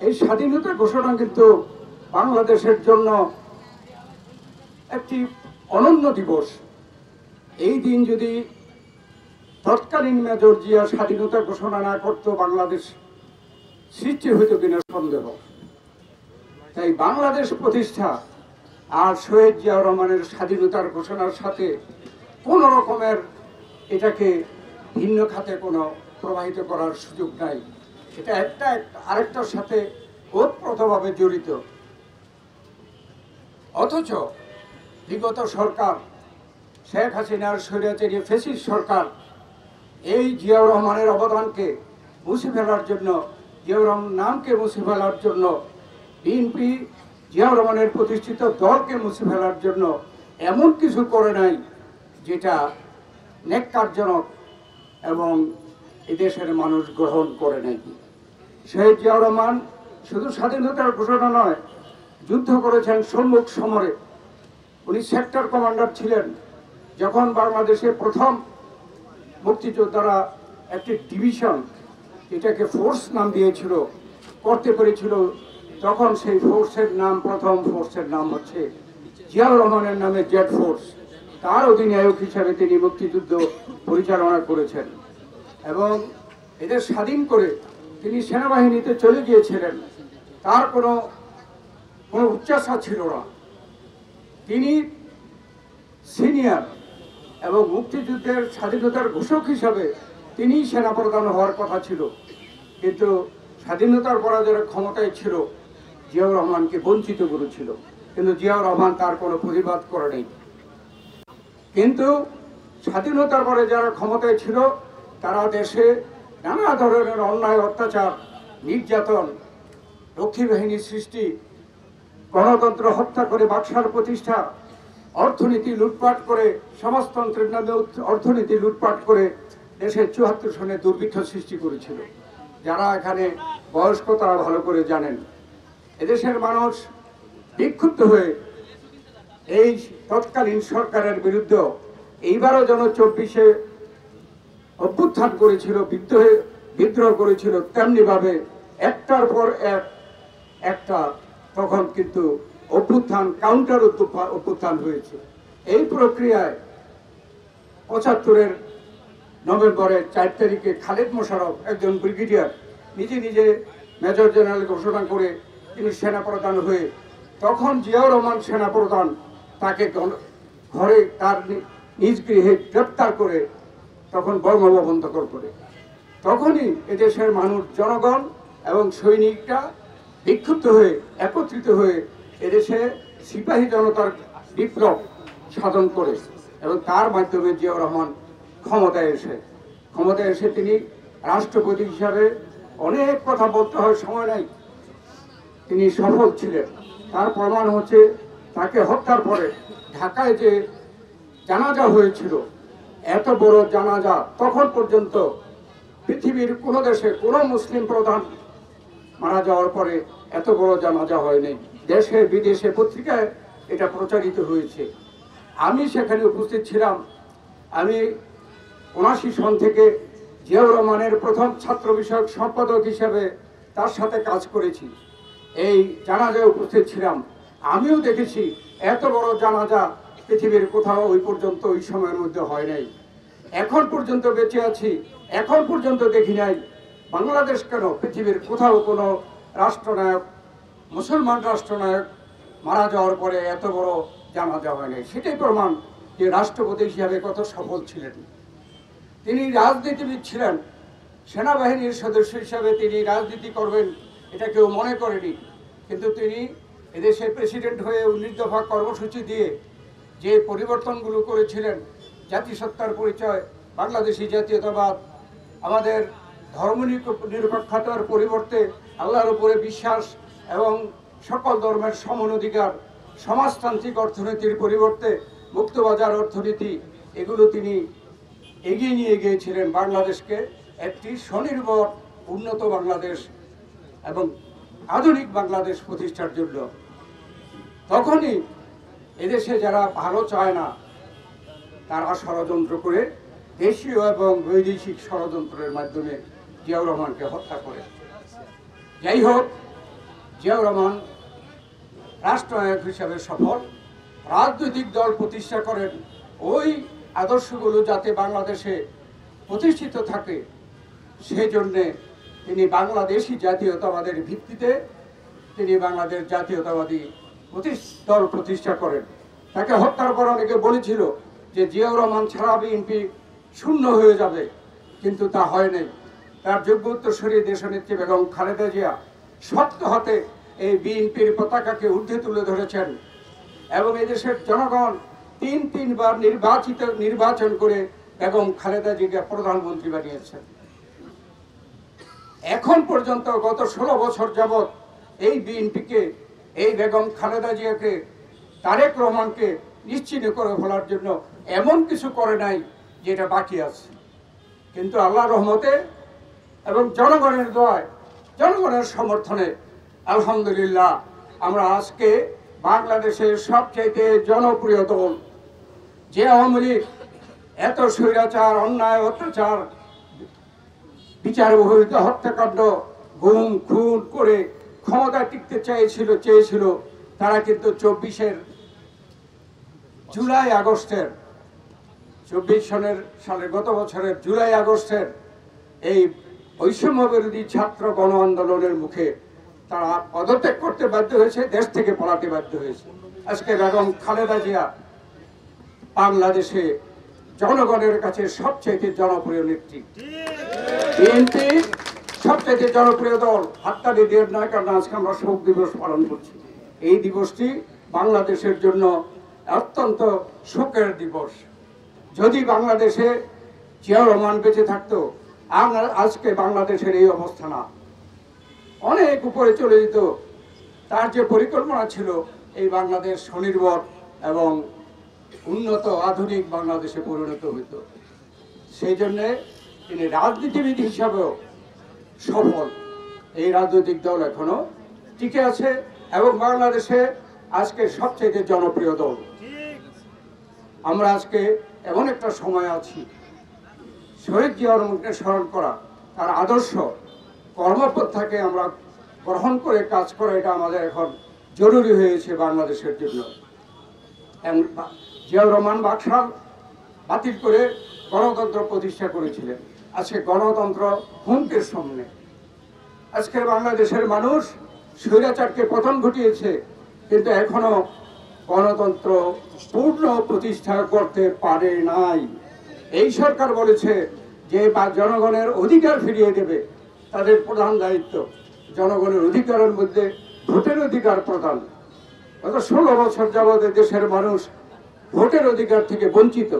এই স্বাধীনতা ঘোষণা কিন্তু বাংলাদেশের জন্য একটি অনন্য দিবস। এই দিন যদি তৎকালীন মেজর জিয়া স্বাধীনতা ঘোষণা না করত, বাংলাদেশ সৃষ্টি হইত কিনা সন্দেহ। তাই বাংলাদেশ প্রতিষ্ঠা আর শহীদ জিয়াউর রহমানের স্বাধীনতার ঘোষণার সাথে কোন রকমের এটাকে ভিন্ন খাতে কোনো প্রবাহিত করার সুযোগ নাই। এটা একটা আরেকটার সাথে ওতপ্রোতভাবে জড়িত। অথচ বিগত সরকার, শেখ হাসিনার স্বৈরাচারী ফ্যাসিস্ট সরকার এই জিয়াউর রহমানের অবদানকে মুছে ফেলার জন্য, জিয়াউর রহমান নামকে মুছে ফেলার জন্য, বিএনপি জিয়াউর রহমানের প্রতিষ্ঠিত দলকে মুছে ফেলার জন্য এমন কিছু করে নাই যেটা ন্যাক্কারজনক এবং এদেশের মানুষ গ্রহণ করে নাই। শহীদ জিয়াউর রহমান শুধু স্বাধীনতার ঘোষণা নয়, যুদ্ধ করেছেন সম্মুখ সমরে। উনি সেক্টর কমান্ডার ছিলেন। যখন বাংলাদেশে প্রথম মুক্তিযোদ্ধারা একটি ডিভিশন, এটাকে ফোর্স নাম দিয়েছিল, করতে পেরেছিল, তখন সেই ফোর্সের নাম, প্রথম ফোর্সের নাম হচ্ছে জিয়াউর রহমানের নামে জেড ফোর্স। তার অধিনায়ক হিসাবে তিনি মুক্তিযুদ্ধ পরিচালনা করেছেন এবং এদের স্বাধীন করে তিনি সেনাবাহিনীতে চলে গিয়েছিলেন। তার কোনো উচ্চাশা ছিল না। তিনি সিনিয়র এবং মুক্তিযুদ্ধের স্বাধীনতার ঘোষক হিসাবে তিনি সেনাপ্রধান হওয়ার কথা ছিল, কিন্তু স্বাধীনতার পরে যারা ক্ষমতায় ছিল জিয়াউর রহমানকে বঞ্চিত করেছিল, কিন্তু জিয়াউর রহমান তার কোনো প্রতিবাদ করেনি। কিন্তু স্বাধীনতার পরে যারা ক্ষমতায় ছিল তারা দেশে নানা ধরনের অন্যায়, অত্যাচার, নির্যাতন, রক্ষী বাহিনী সৃষ্টি, গণতন্ত্র হত্যা করে বাকশাল প্রতিষ্ঠা, অর্থনীতি লুটপাট করে, সমাজতন্ত্রের নামে অর্থনীতি লুটপাট করে দেশের ৭৪ সনে দুর্ভিক্ষ সৃষ্টি করেছিল। যারা এখানে বয়স্ক তারা ভালো করে জানেন। এদেশের মানুষ বিক্ষুব্ধ হয়ে এই তৎকালীন সরকারের বিরুদ্ধে এইবারও যেন ২৪-এ অভ্যুত্থান করেছিল, বিদ্রোহ করেছিল, তেমনি ভাবে একটার পর একটা তখন কিন্তু অভ্যুত্থান, কাউন্টার অভ্যুত্থান হয়েছে। এই প্রক্রিয়ায় ৭৫-এর নভেম্বরের ৪ তারিখে খালেদ মোশাররফ, একজন ব্রিগেডিয়ার, নিজে মেজর জেনারেল ঘোষণা করে তিনি সেনাপ্রধান হয়ে, তখন জিয়াউর রহমান সেনাপ্রধান, তাকে ঘরে তার নিজ গৃহে গ্রেপ্তার করে তখন বঙ্গভবন দখল করে। তখনই এদেশের মানুষ, জনগণ এবং সৈনিকরা বিক্ষুব্ধ হয়ে একত্রিত হয়ে এদেশে সিপাহী জনতার বিপ্লব সাধন করে এবং তার মাধ্যমে জিয়াউর রহমান ক্ষমতায় এসে তিনি রাষ্ট্রপতি হিসাবে, অনেক কথা বলতে হয়, সময় নাই, তিনি সফল ছিলেন। তার প্রমাণ হচ্ছে তাকে হত্যার পরে ঢাকায় যে জানাজা হয়েছিল, এত বড় জানাজা তখন পর্যন্ত পৃথিবীর কোনো দেশে কোনো মুসলিম প্রধান মারা যাওয়ার পরে এত বড় জানাজা হয়নি। দেশে বিদেশে পত্রিকায় এটা প্রচারিত হয়েছে। আমি সেখানে উপস্থিত ছিলাম। আমি ৭৯ সন থেকে জিয়াউর রহমানের প্রথম ছাত্র বিষয়ক সম্পাদক হিসেবে তার সাথে কাজ করেছি। এই জানাজায় উপস্থিত ছিলাম। আমিও দেখেছি এত বড় জানাজা পৃথিবীর কোথাও ওই পর্যন্ত, ওই সময়ের মধ্যে হয় নাই। এখন পর্যন্ত বেঁচে আছি, এখন পর্যন্ত দেখি নাই বাংলাদেশ কেন, পৃথিবীর কোথাও কোনো রাষ্ট্রনায়ক, মুসলমান রাষ্ট্রনায়ক মারা যাওয়ার পরে এত বড় জানাজা হয় নাই। সেটাই প্রমাণ যে রাষ্ট্রপতি হিসাবে কত সফল ছিলেন। তিনি রাজনীতিবিদ ছিলেন, সেনাবাহিনীর সদস্য হিসাবে তিনি রাজনীতি করবেন এটা কেউ মনে করেনি, কিন্তু তিনি এদেশের প্রেসিডেন্ট হয়ে ১৯ দফা কর্মসূচি দিয়ে যে পরিবর্তনগুলো করেছিলেন, জাতিসত্তার পরিচয়, বাংলাদেশি জাতীয়তাবাদ, আমাদের ধর্মনিরপেক্ষতার পরিবর্তে আল্লাহর উপরে বিশ্বাস এবং সকল ধর্মের সমান অধিকার, সমাজতান্ত্রিক অর্থনীতির পরিবর্তে মুক্তবাজার অর্থনীতি, এগুলো তিনি এগিয়ে নিয়ে গিয়েছিলেন বাংলাদেশকে একটি স্বনির্ভর, উন্নত বাংলাদেশ এবং আধুনিক বাংলাদেশ প্রতিষ্ঠার জন্য। তখনই এদেশে যারা ভালো চায় না তারা ষড়যন্ত্র করে, দেশীয় এবং বৈদেশিক ষড়যন্ত্রের মাধ্যমে জিয়াউর রহমানকে হত্যা করে। যাই হোক, জিয়াউর রহমান রাষ্ট্রনায়ক হিসাবে সফল, রাজনৈতিক দল প্রতিষ্ঠা করেন ওই আদর্শগুলো যাতে বাংলাদেশে প্রতিষ্ঠিত থাকে সেজন্যে তিনি বাংলাদেশি জাতীয়তাবাদের ভিত্তিতে তিনি বাংলাদেশ জাতীয়তাবাদী দল প্রতিষ্ঠা করেন। তাকে হত্যার পর অনেকে বলেছিল যে জিয়াউর রহমান ছাড়া বিএনপি শূন্য হয়ে যাবে, কিন্তু তা হয় নাই। তার যোগ্য উত্তরসূরি দেশনেত্রী বেগম খালেদা জিয়া শক্ত হাতে এই বিএনপির পতাকাকে ঊর্ধ্বে তুলে ধরেছেন এবং এই দেশের জনগণ তিনবার নির্বাচন করে বেগম খালেদা জিয়াকে প্রধানমন্ত্রী বানিয়েছেন। এখন পর্যন্ত গত 16 বছর যাবৎ এই বিএনপিকে, এই বেগম খালেদা জিয়াকে, তারেক রহমানকে নিশ্চিহ্ন করে ফেলার জন্য এমন কিছু করে নাই যেটা বাকি আছে। কিন্তু আল্লাহর রহমতে এবং জনগণের দোয়ায়, জনগণের সমর্থনে আলহামদুলিল্লাহ আমরা আজকে বাংলাদেশের সবচাইতে জনপ্রিয় দল, যে আওয়ামী লীগ এত স্বৈরাচার, অন্যায়, অত্যাচার, বিচার বহির্ভূত হত্যাকাণ্ড, গুম খুন করে ক্ষমতা টিকতে চেয়েছিল, তারা কিন্তু 24 জুলাই আগস্টের 24 সালের গত বছরের জুলাই আগস্টের এই বৈষম্য বিরোধী ছাত্র গণ আন্দোলনের মুখে তারা পদত্যাগ করতে বাধ্য হয়েছে, দেশ থেকে পালাতে বাধ্য হয়েছে। আজকে বেগম খালেদা জিয়া বাংলাদেশে জনগণের কাছে সবচেয়ে জনপ্রিয় নেত্রী, বিএনপি সবচেয়ে জনপ্রিয় দল। হাততালি দিয়ে নয়, কারণ আজকে আমরা শোক দিবস পালন করছি। এই দিবসটি বাংলাদেশের জন্য অত্যন্ত শোকের দিবস। যদি বাংলাদেশে জিয়াউর রহমান বেঁচে থাকতো, আমরা আজকে বাংলাদেশের এই অবস্থা না, অনেক উপরে চলে যেত। তার যে পরিকল্পনা ছিল এই বাংলাদেশ স্বনির্ভর এবং উন্নত আধুনিক বাংলাদেশে পরিণত হইত। সেই জন্যে তিনি রাজনীতিবিদ হিসাবেও সফল। এই রাজনৈতিক দল এখনো টিকে আছে এবং বাংলাদেশে আজকে সবচেয়ে জনপ্রিয় দল। আমরা আজকে এমন একটা সময় আছি, শহীদ জিয়াউর রহমানকে স্মরণ করা, তার আদর্শ কর্মপন্থাকে আমরা গ্রহণ করে কাজ করা, এটা আমাদের এখন জরুরি হয়েছে বাংলাদেশের জন্য। জিয়াউর রহমান বাকশাল বাতিল করে গণতন্ত্র প্রতিষ্ঠা করেছিলেন। আজকে গণতন্ত্র হুমকির সামনে। আজকের বাংলাদেশের মানুষ স্বৈরাচারকে পতন ঘটিয়েছে, কিন্তু এখনো গণতন্ত্র পূর্ণ প্রতিষ্ঠা করতে পারে নাই। এই সরকার বলেছে যে জনগণের অধিকার ফিরিয়ে দেবে, তাদের প্রধান দায়িত্ব জনগণের অধিকারের মধ্যে ভোটের অধিকার প্রদান। গত 16 বছর যাবৎ দেশের মানুষ ভোটের অধিকার থেকে বঞ্চিত।